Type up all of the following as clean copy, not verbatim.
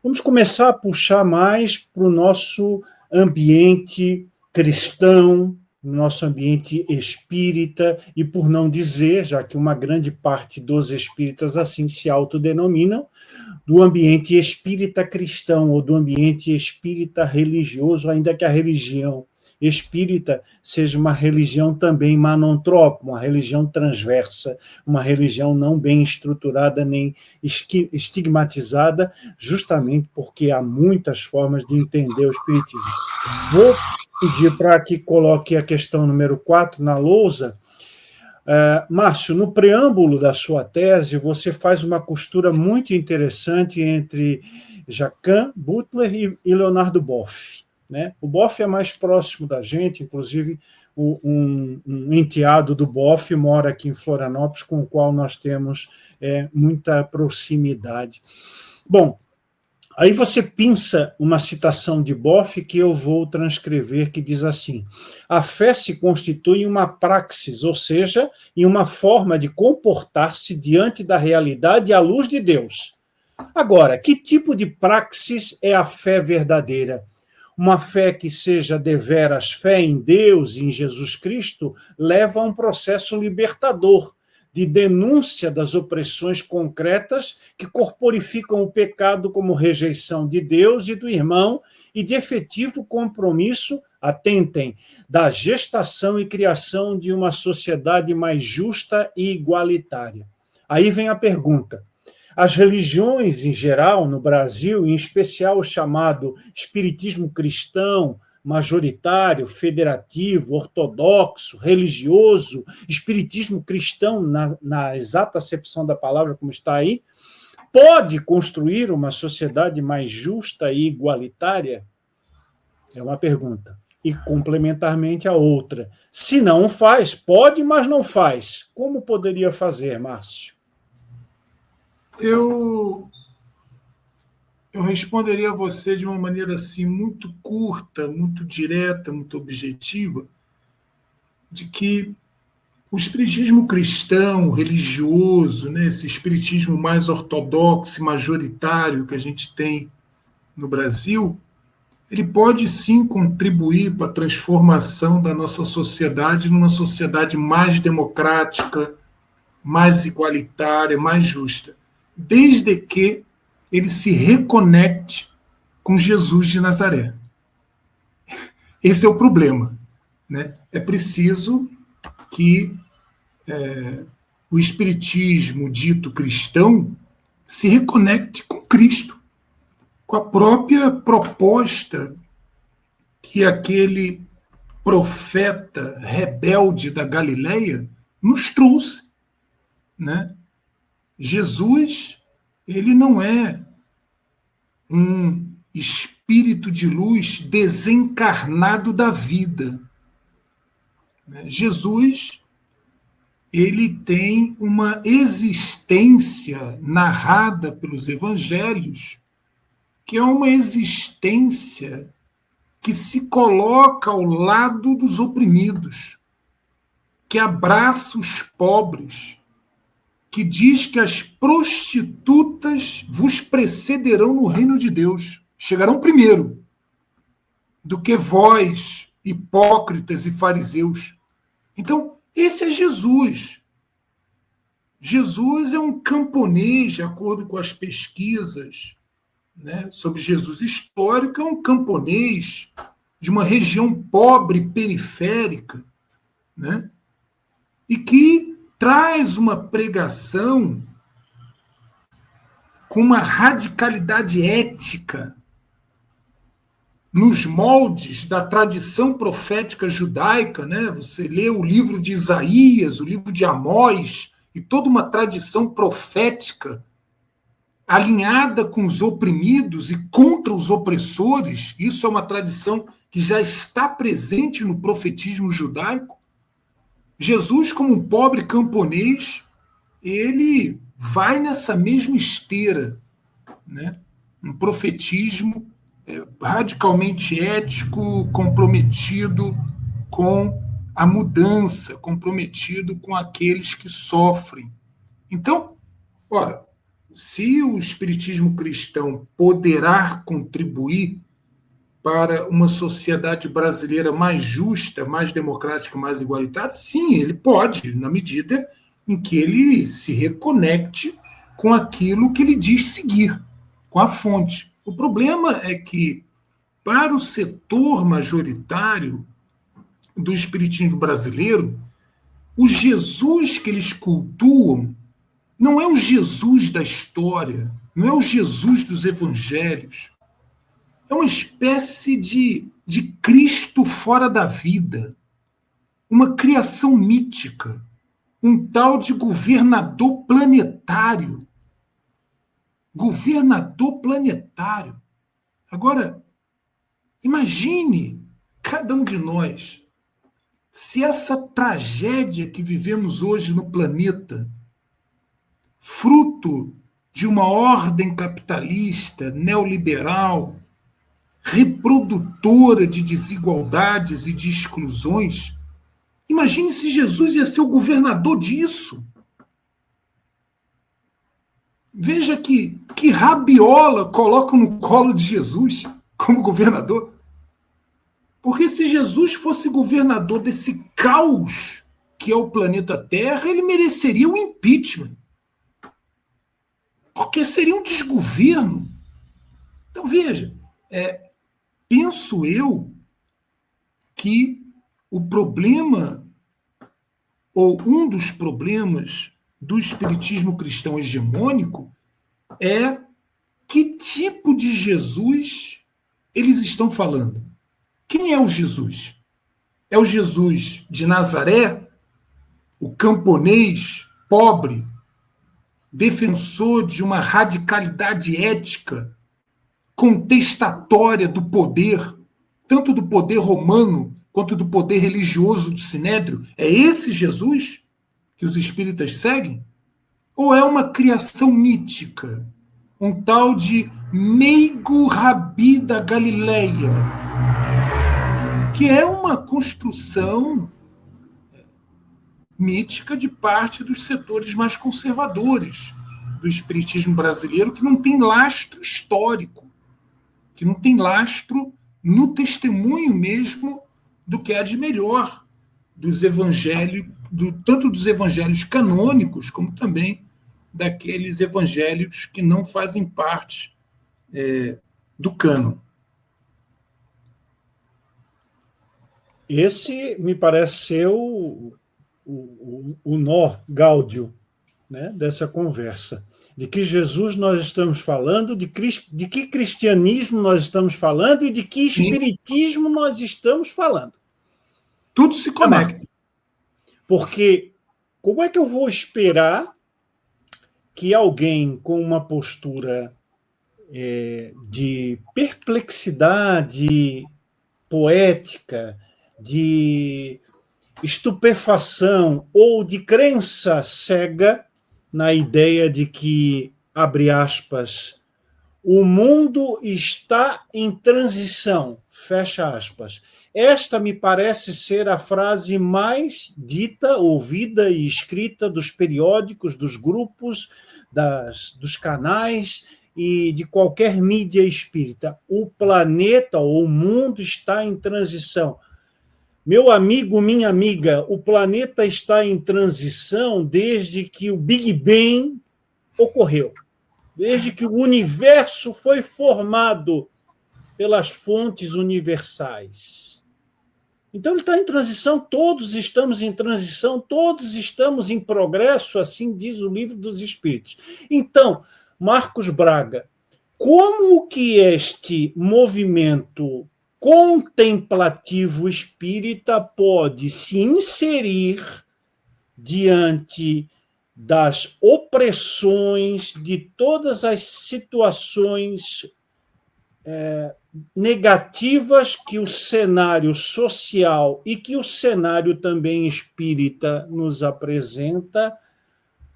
Vamos começar a puxar mais para o nosso ambiente cristão, nosso ambiente espírita, e por não dizer, já que uma grande parte dos espíritas assim se autodenominam, do ambiente espírita cristão ou do ambiente espírita religioso, ainda que a religião espírita seja uma religião também manontropa, uma religião transversa, uma religião não bem estruturada nem estigmatizada, justamente porque há muitas formas de entender o espiritismo. Vou pedir para que coloque a questão número 4 na lousa. Márcio, no preâmbulo da sua tese, você faz uma costura muito interessante entre Jacan, Butler e Leonardo Boff. Né? O Boff é mais próximo da gente, inclusive um enteado do Boff mora aqui em Florianópolis, com o qual nós temos muita proximidade. Bom, aí você pinça uma citação de Boff que eu vou transcrever, que diz assim: a fé se constitui em uma praxis, ou seja, em uma forma de comportar-se diante da realidade à luz de Deus. Agora, que tipo de praxis é a fé verdadeira? Uma fé que seja deveras fé em Deus e em Jesus Cristo leva a um processo libertador, de denúncia das opressões concretas que corporificam o pecado como rejeição de Deus e do irmão e de efetivo compromisso, atentem, da gestação e criação de uma sociedade mais justa e igualitária. Aí vem a pergunta. As religiões, em geral, no Brasil, em especial o chamado espiritismo cristão, majoritário, federativo, ortodoxo, religioso, espiritismo cristão, na exata acepção da palavra, como está aí, pode construir uma sociedade mais justa e igualitária? É uma pergunta. E, complementarmente, a outra. Se não faz, pode, mas não faz. Como poderia fazer, Márcio? Eu responderia a você de uma maneira assim muito curta, muito direta, muito objetiva, de que o espiritismo cristão, religioso, né, esse espiritismo mais ortodoxo, majoritário que a gente tem no Brasil, ele pode sim contribuir para a transformação da nossa sociedade numa sociedade mais democrática, mais igualitária, mais justa, desde que ele se reconecte com Jesus de Nazaré. Esse é o problema, né? É preciso que o espiritismo dito cristão se reconecte com Cristo, com a própria proposta que aquele profeta rebelde da Galileia nos trouxe, né? Jesus, ele não é um espírito de luz desencarnado da vida. Jesus, ele tem uma existência narrada pelos evangelhos, que é uma existência que se coloca ao lado dos oprimidos, que abraça os pobres, que diz que as prostitutas vos precederão no reino de Deus, chegarão primeiro do que vós, hipócritas e fariseus. Então, esse é Jesus. Jesus é um camponês, de acordo com as pesquisas, né, sobre Jesus histórico, é um camponês de uma região pobre, periférica, né, e que traz uma pregação com uma radicalidade ética nos moldes da tradição profética judaica, né? Você lê o livro de Isaías, o livro de Amós, e toda uma tradição profética alinhada com os oprimidos e contra os opressores. Isso é uma tradição que já está presente no profetismo judaico. Jesus, como um pobre camponês, ele vai nessa mesma esteira, né? Um profetismo radicalmente ético, comprometido com a mudança, comprometido com aqueles que sofrem. Então, ora, se o espiritismo cristão poderá contribuir para uma sociedade brasileira mais justa, mais democrática, mais igualitária, sim, ele pode, na medida em que ele se reconecte com aquilo que ele diz seguir, com a fonte. O problema é que, para o setor majoritário do espiritismo brasileiro, o Jesus que eles cultuam não é o Jesus da história, não é o Jesus dos evangelhos. É uma espécie de Cristo fora da vida, uma criação mítica, um tal de governador planetário. Governador planetário. Agora, imagine cada um de nós, se essa tragédia que vivemos hoje no planeta, fruto de uma ordem capitalista, neoliberal, reprodutora de desigualdades e de exclusões, imagine se Jesus ia ser o governador disso. Veja que rabiola colocam no colo de Jesus como governador. Porque se Jesus fosse governador desse caos que é o planeta Terra, ele mereceria um impeachment. Porque seria um desgoverno. Então, veja, penso eu que o problema, ou um dos problemas do espiritismo cristão hegemônico é que tipo de Jesus eles estão falando. Quem é o Jesus? É o Jesus de Nazaré, o camponês pobre, defensor de uma radicalidade ética, contestatória do poder, tanto do poder romano quanto do poder religioso do Sinédrio? É esse Jesus que os espíritas seguem? Ou é uma criação mítica, um tal de meigo rabi da Galileia, que é uma construção mítica de parte dos setores mais conservadores do espiritismo brasileiro, que não tem lastro histórico, que não tem lastro no testemunho mesmo do que há de melhor dos evangelhos, tanto dos evangelhos canônicos, como também daqueles evangelhos que não fazem parte do cânon. Esse me parece ser o nó gáudio, né, dessa conversa. De que Jesus nós estamos falando, de que cristianismo nós estamos falando e de que espiritismo nós estamos falando. Tudo se conecta. Porque como é que eu vou esperar que alguém com uma postura de perplexidade poética, de estupefação ou de crença cega na ideia de que, abre aspas, o mundo está em transição, fecha aspas. Esta me parece ser a frase mais dita, ouvida e escrita dos periódicos, dos grupos, dos canais e de qualquer mídia espírita. O planeta ou o mundo está em transição. Meu amigo, minha amiga, o planeta está em transição desde que o Big Bang ocorreu, desde que o universo foi formado pelas fontes universais. Então, ele está em transição, todos estamos em transição, todos estamos em progresso, assim diz o Livro dos Espíritos. Então, Marcos Braga, como que este movimento contemplativo espírita pode se inserir diante das opressões, de todas as situações negativas que o cenário social e que o cenário também espírita nos apresenta,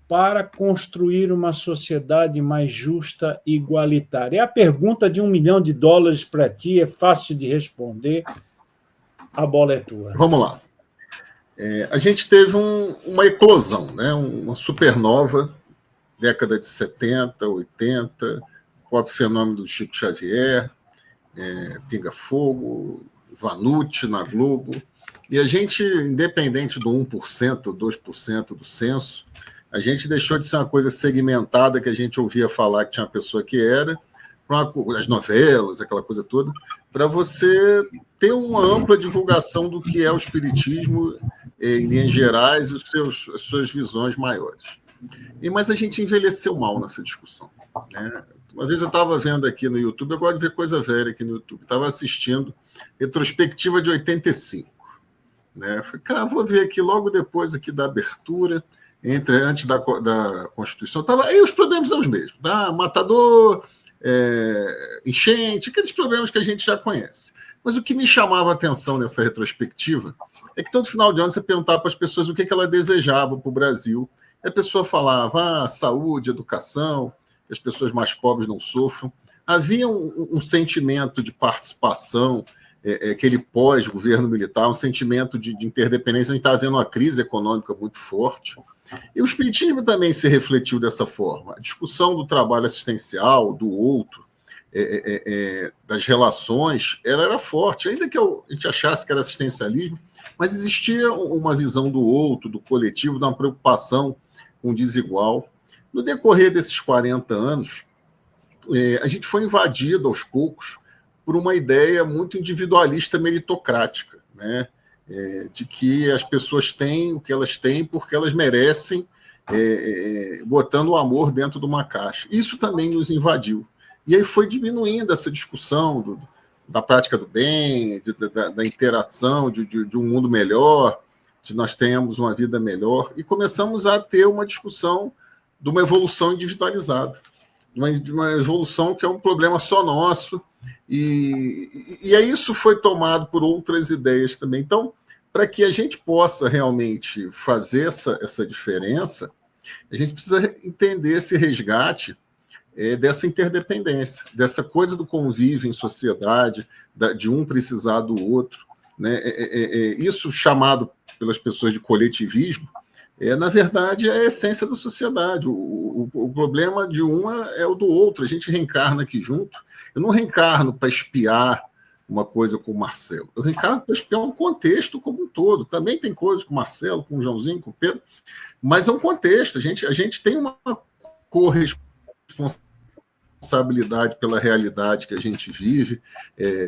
para construir uma sociedade mais justa e igualitária? É a pergunta de $1 milhão para ti, é fácil de responder, a bola é tua. Vamos lá. A gente teve uma eclosão, né? Uma supernova década de 70, 80, o próprio fenômeno do Chico Xavier, Pinga Fogo, Vanucci na Globo. E a gente, independente do 1%, 2% do censo, a gente deixou de ser uma coisa segmentada que a gente ouvia falar que tinha uma pessoa que era, as novelas, aquela coisa toda, para você ter uma ampla divulgação do que é o espiritismo em linhas gerais e as suas visões maiores. Mas a gente envelheceu mal nessa discussão, né? Uma vez eu estava vendo aqui no YouTube, eu gosto de ver coisa velha aqui no YouTube, estava assistindo retrospectiva de 85. Né? Falei, cara, vou ver aqui logo depois aqui da abertura, antes da Constituição. Aí os problemas são os mesmos, tá? Matador, enchente, aqueles problemas que a gente já conhece. Mas o que me chamava a atenção nessa retrospectiva é que todo final de ano você perguntava para as pessoas o que ela desejava para o Brasil. E a pessoa falava saúde, educação, que as pessoas mais pobres não sofram. Havia um sentimento de participação, aquele pós-governo militar, um sentimento de interdependência. A gente estava vendo uma crise econômica muito forte. E o espiritismo também se refletiu dessa forma. A discussão do trabalho assistencial, do outro, das relações, ela era forte, ainda que a gente achasse que era assistencialismo, mas existia uma visão do outro, do coletivo, de uma preocupação com o desigual. No decorrer desses 40 anos, a gente foi invadido aos poucos por uma ideia muito individualista meritocrática, né? De que as pessoas têm o que elas têm porque elas merecem, botando o amor dentro de uma caixa. Isso também nos invadiu. E aí foi diminuindo essa discussão da prática do bem, da interação, de um mundo melhor, de nós tenhamos uma vida melhor, e começamos a ter uma discussão de uma evolução individualizada, de uma evolução que é um problema só nosso, e aí isso foi tomado por outras ideias também. Então, para que a gente possa realmente fazer essa diferença, a gente precisa entender esse resgate dessa interdependência, dessa coisa do convívio em sociedade, de um precisar do outro, né? Isso chamado pelas pessoas de coletivismo, na verdade, é a essência da sociedade. O problema de um é o do outro. A gente reencarna aqui junto. Eu não reencarno para espiar uma coisa com o Marcelo. Eu reencarno para espiar um contexto como um todo. Também tem coisas com o Marcelo, com o Joãozinho, com o Pedro, mas é um contexto. A gente tem uma corresponsabilidade pela realidade que a gente vive,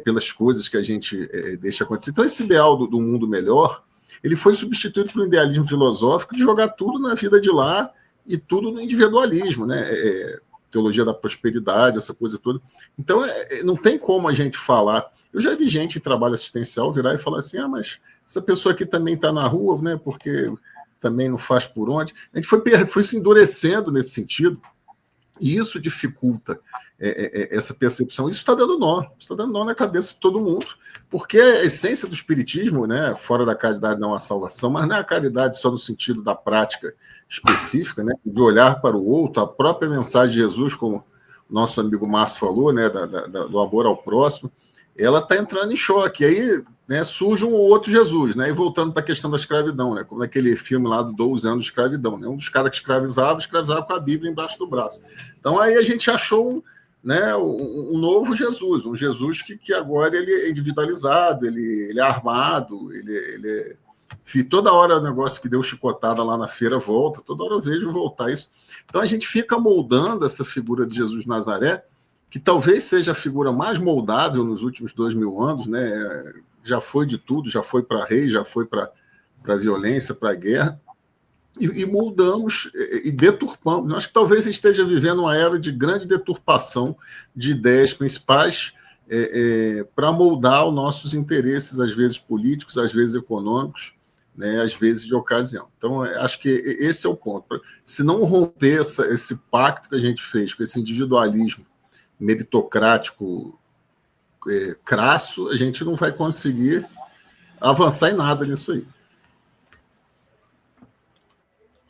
pelas coisas que a gente deixa acontecer. Então, esse ideal do mundo melhor, ele foi substituído por um idealismo filosófico de jogar tudo na vida de lá e tudo no individualismo, né? Teologia da prosperidade, essa coisa toda. Então, não tem como a gente falar. Eu já vi gente em trabalho assistencial virar e falar assim, mas essa pessoa aqui também está na rua, né? Porque também não faz por onde. A gente foi se endurecendo nesse sentido, e isso dificulta essa percepção. Isso está dando nó na cabeça de todo mundo, porque a essência do espiritismo, né, fora da caridade não há salvação, mas não é a caridade só no sentido da prática específica, né, de olhar para o outro, a própria mensagem de Jesus, como o nosso amigo Márcio falou, né, do amor ao próximo, ela está entrando em choque. E aí, né, surge um outro Jesus, né, e voltando para a questão da escravidão, né, como naquele filme lá do 12 anos de escravidão, né, um dos caras que escravizava com a Bíblia embaixo do braço. Então aí a gente achou um novo Jesus, um Jesus que agora ele é individualizado, ele é armado, toda hora o negócio que deu chicotada lá na feira volta, toda hora eu vejo voltar isso. Então a gente fica moldando essa figura de Jesus de Nazaré, que talvez seja a figura mais moldável nos últimos 2000 anos, né? Já foi de tudo, já foi para rei, já foi para violência, para guerra, e moldamos e deturpamos. Acho que talvez a gente esteja vivendo uma era de grande deturpação de ideias principais para moldar os nossos interesses, às vezes políticos, às vezes econômicos, né, às vezes de ocasião. Então, acho que esse é o ponto. Se não romper esse pacto que a gente fez com esse individualismo meritocrático crasso, a gente não vai conseguir avançar em nada nisso aí.